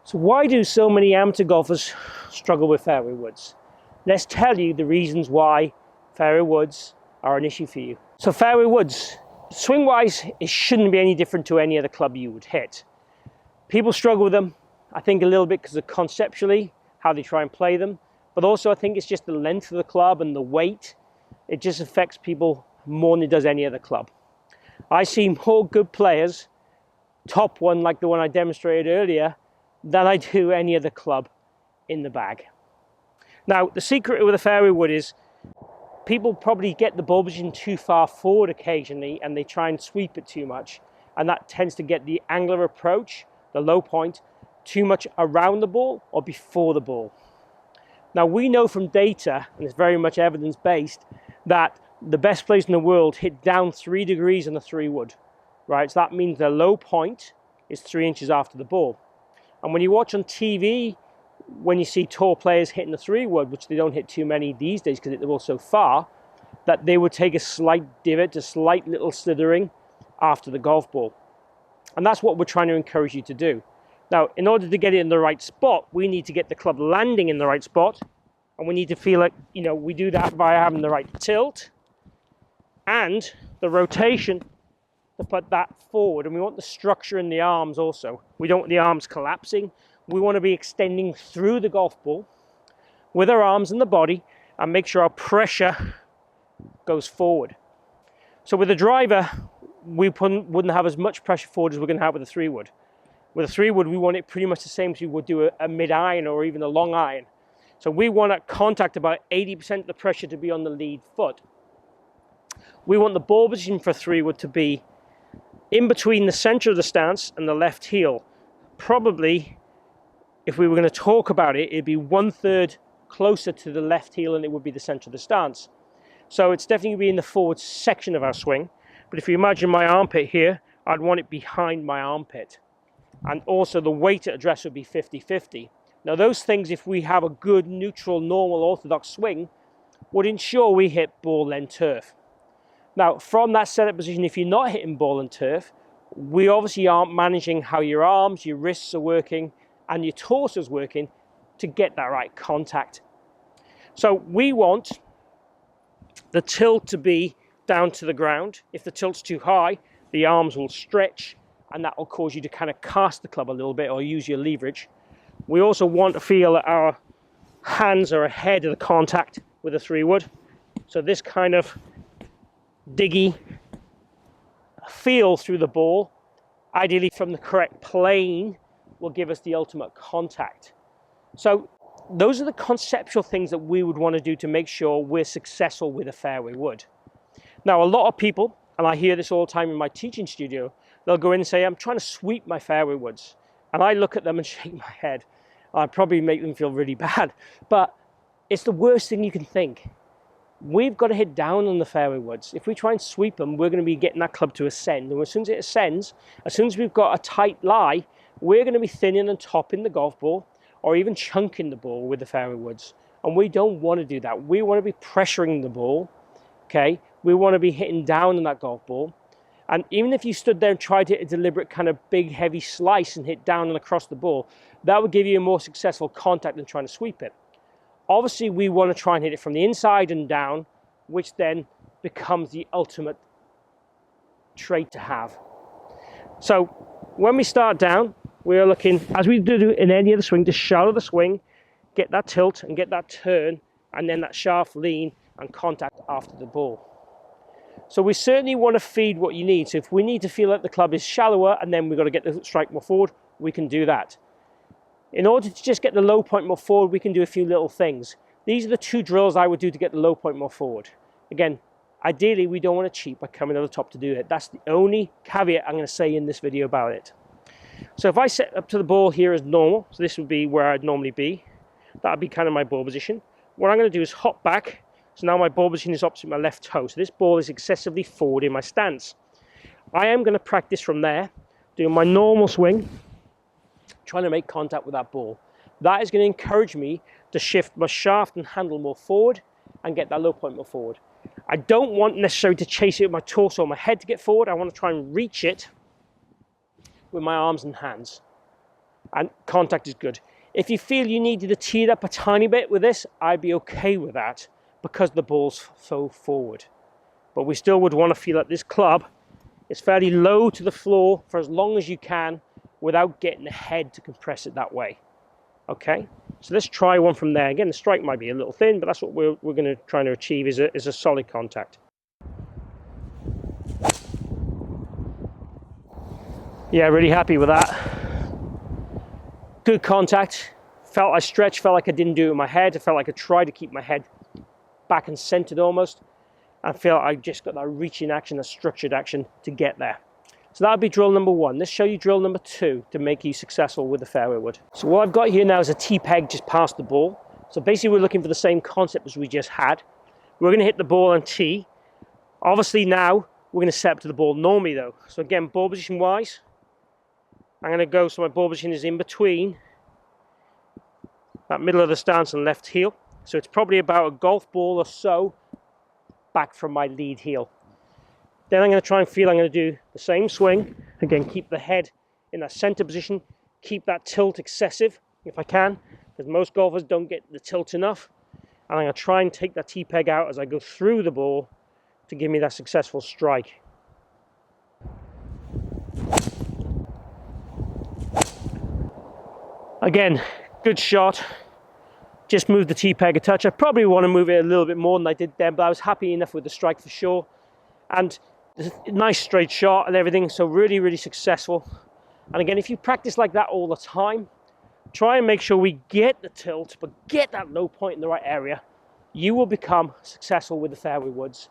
So why do so many amateur golfers struggle with fairway woods? Let's tell you the reasons why fairway woods are an issue for you. So fairway woods, swing-wise, it shouldn't be any different to any other club you would hit. People struggle with them, I think a little bit because of conceptually, how they try and play them, but also I think it's just the length of the club and the weight. It just affects people more than it does any other club. I see more good players, top one like the one I demonstrated earlier, than I do any other club in the bag. Now, the secret with a fairway wood is people probably get the ball position too far forward occasionally and they try and sweep it too much. And that tends to get the angular approach, the low point, too much around the ball or before the ball. Now, we know from data, and it's very much evidence-based, that the best players in the world hit down 3 degrees on the 3-wood, right? So that means the low point is 3 inches after the ball. And when you watch on TV, when you see tall players hitting the 3-wood, which they don't hit too many these days because they're all so far, that they would take a slight divot, a slight little slithering after the golf ball. And that's what we're trying to encourage you to do. Now, in order to get it in the right spot, we need to get the club landing in the right spot. And we need to feel like, we do that via having the right tilt and the rotation to put that forward. And we want the structure in the arms also. We don't want the arms collapsing. We want to be extending through the golf ball with our arms and the body and make sure our pressure goes forward. So with a driver, we wouldn't have as much pressure forward as we're going to have with a 3-wood. With a 3-wood, we want it pretty much the same as we would do a mid-iron or even a long iron. So we want at contact about 80% of the pressure to be on the lead foot. We want the ball position for 3-wood to be in between the center of the stance and the left heel. Probably, if we were going to talk about it, it'd be 1/3 closer to the left heel than it would be the center of the stance. So it's definitely going to be in the forward section of our swing. But if you imagine my armpit here, I'd want it behind my armpit. And also the weight address would be 50-50. Now those things, if we have a good, neutral, normal, orthodox swing, would ensure we hit ball and turf. Now, from that setup position, if you're not hitting ball and turf, we obviously aren't managing how your arms, your wrists are working, and your torso is working to get that right contact. So we want the tilt to be down to the ground. If the tilt's too high, the arms will stretch, and that will cause you to kind of cast the club a little bit or use your leverage. We also want to feel that our hands are ahead of the contact with a 3-wood. So this kind of diggy feel through the ball, ideally from the correct plane, will give us the ultimate contact. So those are the conceptual things that we would want to do to make sure we're successful with a fairway wood. Now, a lot of people, and I hear this all the time in my teaching studio, they'll go in and say, I'm trying to sweep my fairway woods. And I look at them and shake my head. I probably make them feel really bad, but it's the worst thing you can think. We've got to hit down on the fairway woods. If we try and sweep them, we're going to be getting that club to ascend. And as soon as it ascends, as soon as we've got a tight lie, we're going to be thinning and topping the golf ball or even chunking the ball with the fairway woods. And we don't want to do that. We want to be pressuring the ball, okay? We want to be hitting down on that golf ball. And even if you stood there and tried to hit a deliberate kind of big, heavy slice and hit down and across the ball, that would give you a more successful contact than trying to sweep it. Obviously, we want to try and hit it from the inside and down, which then becomes the ultimate trait to have. So when we start down, we're looking, as we do in any other swing, to shallow the swing, get that tilt and get that turn, and then that shaft lean and contact after the ball. So we certainly want to feed what you need. So if we need to feel that the club is shallower and then we've got to get the strike more forward, we can do that. In order to just get the low point more forward, we can do a few little things. These are the 2 drills I would do to get the low point more forward. Again, ideally, we don't want to cheat by coming to the top to do it. That's the only caveat I'm going to say in this video about it. So if I set up to the ball here as normal, so this would be where I'd normally be. That would be kind of my ball position. What I'm going to do is hop back. So now my ball position is opposite my left toe. So this ball is excessively forward in my stance. I am going to practice from there, doing my normal swing, trying to make contact with that ball. That is going to encourage me to shift my shaft and handle more forward and get that low point more forward. I don't want necessarily to chase it with my torso or my head to get forward. I want to try and reach it with my arms and hands. and contact is good. If you feel you needed to tee it up a tiny bit with this, I'd be okay with that because the ball's so forward. But we still would want to feel that this club is fairly low to the floor for as long as you can without getting the head to compress it that way. Okay, so let's try one from there. Again, the strike might be a little thin, but that's what we're going to try to achieve is a solid contact. Yeah, really happy with that. Good contact. Felt I stretched, felt like I didn't do it with my head. I felt like I tried to keep my head back and centered almost. I feel I just got that reaching action, that structured action to get there. So that would be drill number 1. Let's show you drill number 2 to make you successful with the fairway wood. So what I've got here now is a T-peg just past the ball. So basically we're looking for the same concept as we just had. We're going to hit the ball on tee. Obviously now we're going to set up to the ball normally though. So again, ball position wise, I'm going to go so my ball position is in between that middle of the stance and left heel. So it's probably about a golf ball or so back from my lead heel. Then I'm going to try and feel I'm going to do the same swing. Again, keep the head in that center position. Keep that tilt excessive if I can, because most golfers don't get the tilt enough. And I'm going to try and take that T-peg out as I go through the ball to give me that successful strike. Again, good shot. Just moved the T-peg a touch. I probably want to move it a little bit more than I did then, but I was happy enough with the strike for sure. And nice straight shot and everything, so really, really successful. And again, if you practice like that all the time, try and make sure we get the tilt, but get that low point in the right area. You will become successful with the fairway woods.